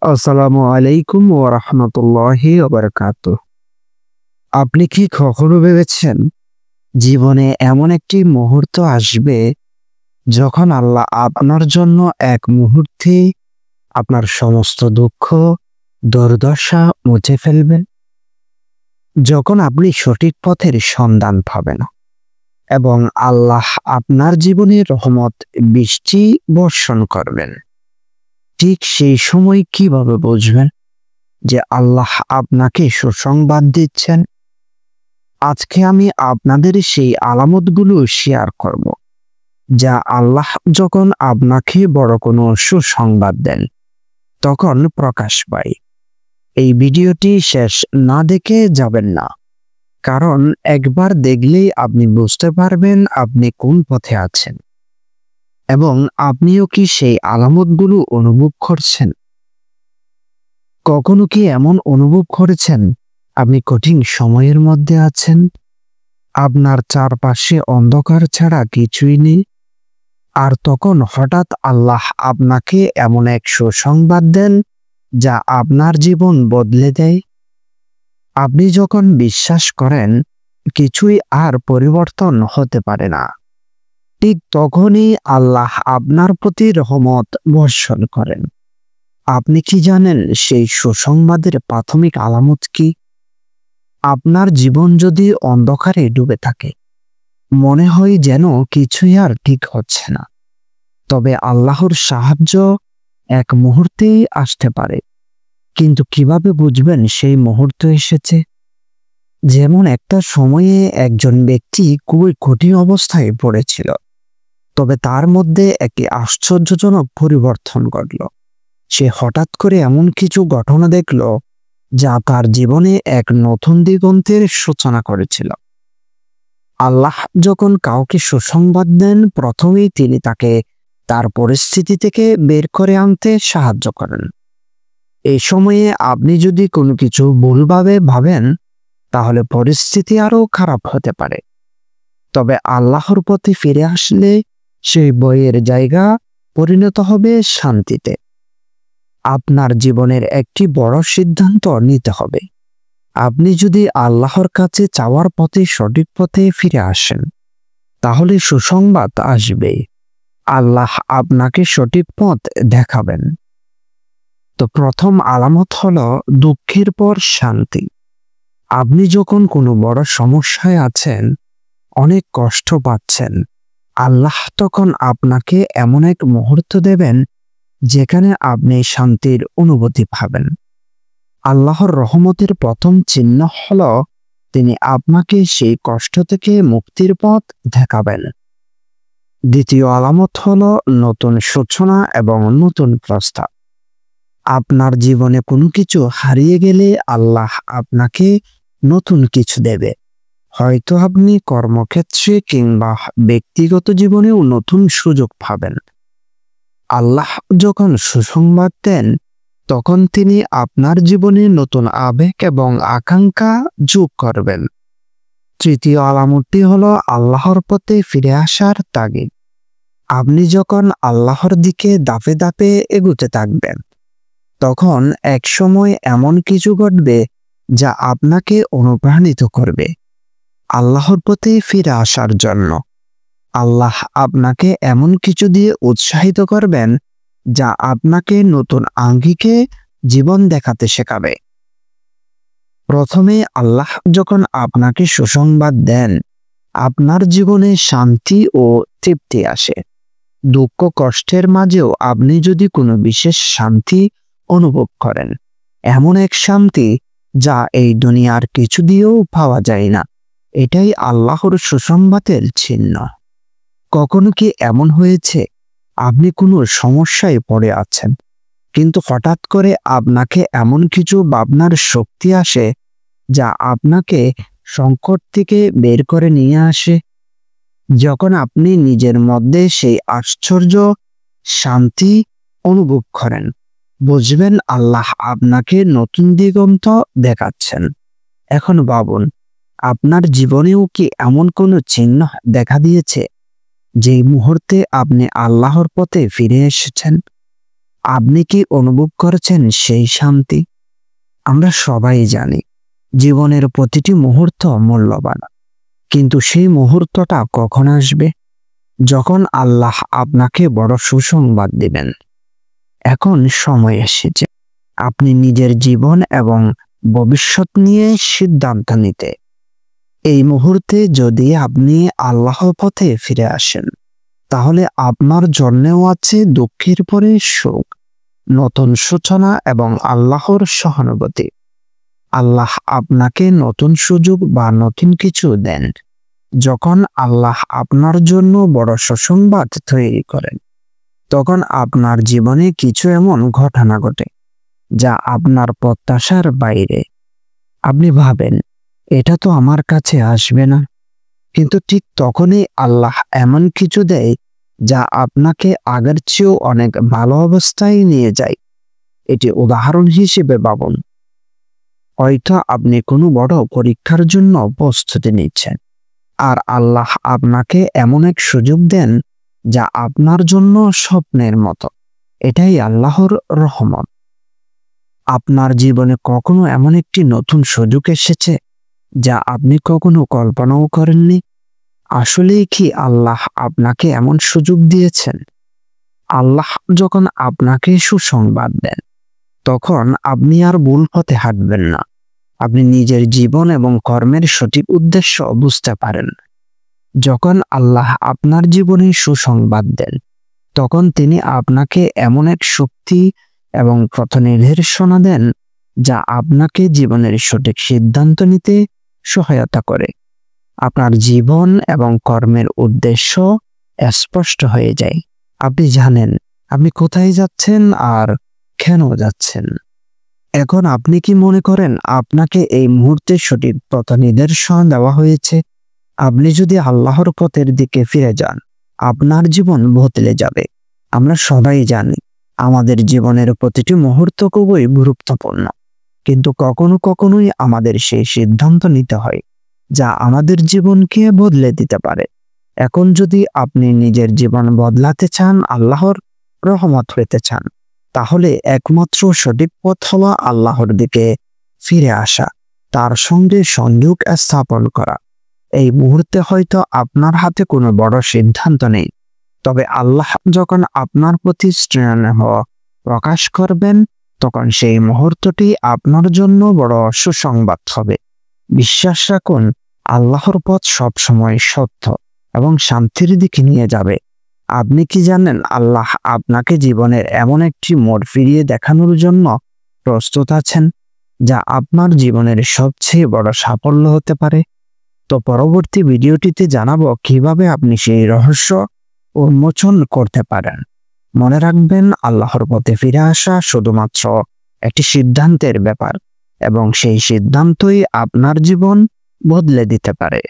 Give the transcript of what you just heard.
আসসালামু আলাইকুম ওয়া রাহমাতুল্লাহি ওয়া বারাকাতুহু। আপনি কি কখনো ভেবেছেন জীবনে এমন একটি মুহূর্ত আসবে যখন আল্লাহ আপনার জন্য এক মুহূর্তে আপনার সমস্ত দুঃখ, দুর্দশা মুছে ফেলবেন? যখন আপনি সঠিক পথের সন্ধান পাবেন এবং আল্লাহ আপনার জীবনে রহমত বৃষ্টি বর্ষণ করবেন, ঠিক সেই সময় কিভাবে বুঝবেন যে আল্লাহ আপনাকে সুসংবাদ দিচ্ছেন? আজকে আমি আপনাদের সেই আলামতগুলো শেয়ার করব, যা আল্লাহ যখন আপনাকে বড় কোনো সুসংবাদ দেন তখন প্রকাশ পায়। এই ভিডিওটি শেষ না দেখে যাবেন না, কারণ একবার দেখলেই আপনি বুঝতে পারবেন আপনি কোন পথে আছেন এবং আপনিও কি সেই আলামতগুলো অনুভব করছেন। কখনো কি এমন অনুভব করেছেন আপনি কঠিন সময়ের মধ্যে আছেন, আপনার চারপাশে অন্ধকার ছাড়া কিছুই নেই, আর তখন হঠাৎ আল্লাহ আপনাকে এমন এক সুসংবাদ দেন যা আপনার জীবন বদলে দেয়? আপনি যখন বিশ্বাস করেন কিছুই আর পরিবর্তন হতে পারে না, ঠিক তখনই আল্লাহ আপনার প্রতি রহমত বর্ষণ করেন। আপনি কি জানেন সেই সুসংবাদের প্রাথমিক আলামত কি? আপনার জীবন যদি অন্ধকারে ডুবে থাকে, মনে হয় যেন কিছুই আর ঠিক হচ্ছে না, তবে আল্লাহর সাহায্য এক মুহূর্তেই আসতে পারে। কিন্তু কিভাবে বুঝবেন সেই মুহূর্ত এসেছে? যেমন একটা সময়ে একজন ব্যক্তি খুবই কঠিন অবস্থায় পড়েছিল, তবে তার মধ্যে একটি আশ্চর্যজনক পরিবর্তন ঘটল। সে হঠাৎ করে এমন কিছু ঘটনা দেখল যা তার জীবনে এক নতুন দিগন্তের সূচনা করেছিল। আল্লাহ যখন কাউকে সুসংবাদ দেন, প্রথমেই তিনি তাকে তার পরিস্থিতি থেকে বের করে আনতে সাহায্য করেন। এই সময়ে আপনি যদি কোনো কিছু ভুলভাবে ভাবেন, তাহলে পরিস্থিতি আরো খারাপ হতে পারে। তবে আল্লাহর পথে ফিরে আসলে সেই ভয়ের জায়গা পরিণত হবে শান্তিতে। আপনার জীবনের একটি বড় সিদ্ধান্ত নিতে হবে। আপনি যদি আল্লাহর কাছে চাওয়ার পথে সঠিক পথে ফিরে আসেন, তাহলে সুসংবাদ আসবে। আল্লাহ আপনাকে সঠিক পথ দেখাবেন। তো প্রথম আলামত হলো দুঃখের পর শান্তি। আপনি যখন কোনো বড় সমস্যায় আছেন, অনেক কষ্ট পাচ্ছেন, আল্লাহ তখন আপনাকে এমন এক মুহূর্ত দেবেন যেখানে আপনি শান্তির অনুভূতি পাবেন। আল্লাহর রহমতের প্রথম চিহ্ন হলো তিনি আপনাকে সেই কষ্ট থেকে মুক্তির পথ দেখাবেন। দ্বিতীয় আলামত হলো নতুন সূচনা এবং নতুন প্রস্তাব। আপনার জীবনে কোনো কিছু হারিয়ে গেলে আল্লাহ আপনাকে নতুন কিছু দেবে। হয়তো আপনি কর্মক্ষেত্রে কিংবা ব্যক্তিগত জীবনেও নতুন সুযোগ পাবেন। আল্লাহ যখন সুসংবাদ দেন, তখন তিনি আপনার জীবনে নতুন আবেগ এবং আকাঙ্ক্ষা যোগ করবেন। তৃতীয় আলামতটি হলো আল্লাহর পথে ফিরে আসার তাগিদ। আপনি যখন আল্লাহর দিকে ধাপে ধাপে এগুতে থাকবেন, তখন এক সময় এমন কিছু ঘটবে যা আপনাকে অনুপ্রাণিত করবে আল্লাহর পথে ফিরে আসার জন্য। আল্লাহ আপনাকে এমন কিছু দিয়ে উৎসাহিত করবেন যা আপনাকে নতুন আঙ্গিকে জীবন দেখাতে শেখাবে। প্রথমে আল্লাহ যখন আপনাকে সুসংবাদ দেন, আপনার জীবনে শান্তি ও তৃপ্তি আসে। দুঃখ কষ্টের মাঝেও আপনি যদি কোনো বিশেষ শান্তি অনুভব করেন, এমন এক শান্তি যা এই দুনিয়ার কিছু দিয়েও পাওয়া যায় না, এটাই আল্লাহর সুসংবাদের চিহ্ন। কখনো কি এমন হয়েছে আপনি কোনো সমস্যায় পড়ে আছেন, কিন্তু হঠাৎ করে আপনাকে এমন কিছু ভাবনার শক্তি আসে যা আপনাকে সংকট থেকে বের করে নিয়ে আসে? যখন আপনি নিজের মধ্যে সেই আশ্চর্য শান্তি অনুভব করেন, বুঝবেন আল্লাহ আপনাকে নতুন দিগন্ত দেখাচ্ছেন। এখন ভাবুন, আপনার জীবনেও কি এমন কোনো চিহ্ন দেখা দিয়েছে যেই মুহূর্তে আপনি আল্লাহর পথে ফিরে এসেছেন? আপনি কি অনুভব করেছেন সেই শান্তি? আমরা সবাই জানি জীবনের প্রতিটি মুহূর্ত মূল্যবান, কিন্তু সেই মুহূর্তটা কখন আসবে? যখন আল্লাহ আপনাকে বড় সুসংবাদ দিবেন। এখন সময় এসেছে আপনি নিজের জীবন এবং ভবিষ্যৎ নিয়ে সিদ্ধান্ত নিতে। এই মুহূর্তে যদি আপনি আল্লাহর পথে ফিরে আসেন, তাহলে আপনার জন্যেও আছে দুঃখের পরে সুখ, নতুন সূচনা এবং আল্লাহর সহানুভূতি। আল্লাহ আপনাকে নতুন সুযোগ বা নতুন কিছু দেন যখন আল্লাহ আপনার জন্য বড় সুসংবাদ তৈরি করেন। তখন আপনার জীবনে কিছু এমন ঘটনা ঘটে যা আপনার প্রত্যাশার বাইরে। আপনি ভাবেন, এটা তো আমার কাছে আসবে না, কিন্তু ঠিক তখনই আল্লাহ এমন কিছু দেয় যা আপনাকে আগের চেয়েও অনেক ভালো অবস্থায় নিয়ে যায়। এটি উদাহরণ হিসেবে ভাবুন, হয়তো আপনি কোনো বড় পরীক্ষার জন্য প্রস্তুতি নিচ্ছেন, আর আল্লাহ আপনাকে এমন এক সুযোগ দেন যা আপনার জন্য স্বপ্নের মতো। এটাই আল্লাহর রহমত। আপনার জীবনে কখনো এমন একটি নতুন সুযোগ এসেছে যা আপনি কখনো কল্পনাও করেননি? আসলেই কি আল্লাহ আপনাকে এমন সুযোগ দিয়েছেন? আল্লাহ যখন আপনাকে সুসংবাদ দেন, তখন আপনি আর ভুল পথে হাঁটবেন না। আপনি নিজের জীবন এবং কর্মের সঠিক উদ্দেশ্য বুঝতে পারেন। যখন আল্লাহ আপনার জীবনে সুসংবাদ দেন, তখন তিনি আপনাকে এমন এক শক্তি এবং পথ নির্দেশনা দেন যা আপনাকে জীবনের সঠিক সিদ্ধান্ত নিতে সহায়তা করে। আপনার জীবন এবং কর্মের উদ্দেশ্য স্পষ্ট হয়ে যায়। আপনি জানেন আপনি কোথায় যাচ্ছেন আর কেন যাচ্ছেন। এখন আপনি কি মনে করেন আপনাকে এই মুহূর্তে সঠিক পথ নির্দেশনা দেওয়া হয়েছে? আপনি যদি আল্লাহর পথের দিকে ফিরে যান, আপনার জীবন বদলে যাবে। আমরা সবাই জানি আমাদের জীবনের প্রতিটি মুহূর্ত খুবই গুরুত্বপূর্ণ, কিন্তু কখনো কখনোই আমাদের সেই সিদ্ধান্ত নিতে হয় যা আমাদের জীবনকে বদলে দিতে পারে। এখন যদি আপনি নিজের জীবন বদলাতে চান, আল্লাহর রহমত পেতে চান, তাহলে একমাত্র সঠিক পথ হলো আল্লাহর দিকে ফিরে আসা, তার সঙ্গে সংযোগ স্থাপন করা। এই মুহূর্তে হয়তো আপনার হাতে কোনো বড় সিদ্ধান্ত নেই, তবে আল্লাহ যখন আপনার প্রতি স্নেহ প্রকাশ করবেন, তখন সেই মুহূর্তটি আপনার জন্য বড় সুসংবাদ হবে। বিশ্বাস রাখুন, আল্লাহর পথ সবসময় সত্য এবং শান্তির দিকে নিয়ে যাবে। আপনি কি জানেন আল্লাহ আপনাকে জীবনের এমন একটি মোড় ফিরিয়ে দেখানোর জন্য প্রস্তুত আছেন যা আপনার জীবনের সবচেয়ে বড় সাফল্য হতে পারে? তো পরবর্তী ভিডিওটিতে জানাবো কিভাবে আপনি সেই রহস্য উন্মোচন করতে পারেন। মনে রাখবেন, আল্লাহর পথে ফিরে আসা শুধুমাত্র একটি সিদ্ধান্তের ব্যাপার, এবং সেই সিদ্ধান্তই আপনার জীবন বদলে দিতে পারে।